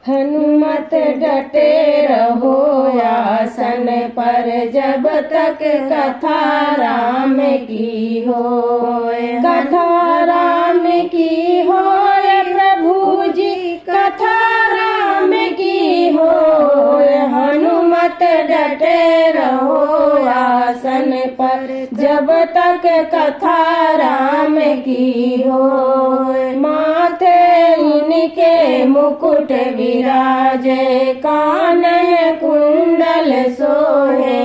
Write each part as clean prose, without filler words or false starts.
हनुमत डटे रहो आसन पर जब तक कथा राम की हो। कथा राम की हो प्रभु जी, कथा राम की हो। हनुमत डटे रहो आसन पर जब तक कथा राम की हो। माथे इनके मुकुट विराजे, कानन कुंडल सोहे।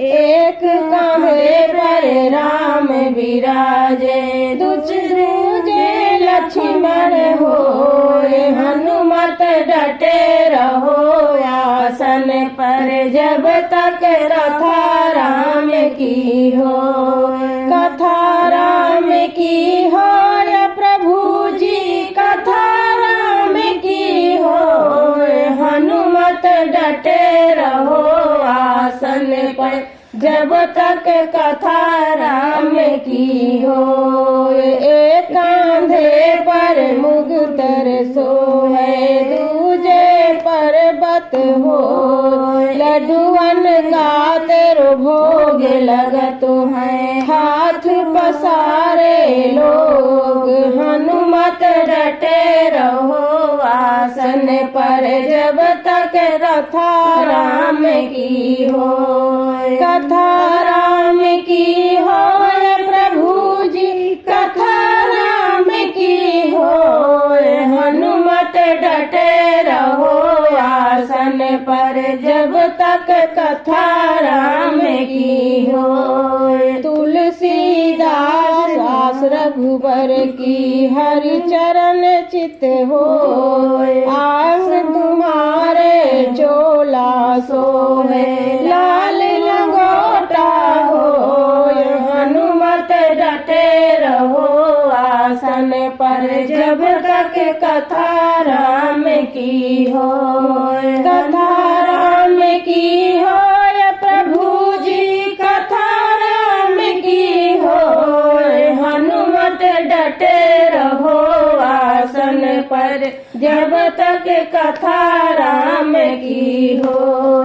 एक कंधे पर राम विराजे, दूजे लक्ष्मण होए। हनुमत डटे रहो आसन पर जब तक कथा राम की हो। कथा राम की हो प्रभु जी, कथा राम की हो। हनुमत डटे रहो आसन पर जब तक कथा राम की हो। एक कांधे पर मुगतर सोए, दूजे पर्वत हो। लड्डुअन का तेरो भोग लगत है, हाथ पसारे लोग। हनुमत डटे रहो आसन पर जब तक कथा राम की हो। कथा राम की हो प्रभु जी, कथा राम की हो। हनुमत डटे रहो आसन पर जब तक कथा राम की हो। तुलसीदास रघुबर की हरि चरण चित हो। आस तुम्हारे चोला सोहे, लाल लंगोटा हो। हनुमत डटे रहो आसन पर जब तक कथा राम की हो। कथा राम की हो प्रभु जी, कथा राम की हो। हनुमत डटे रहो आसन पर जब तक कथा राम की हो।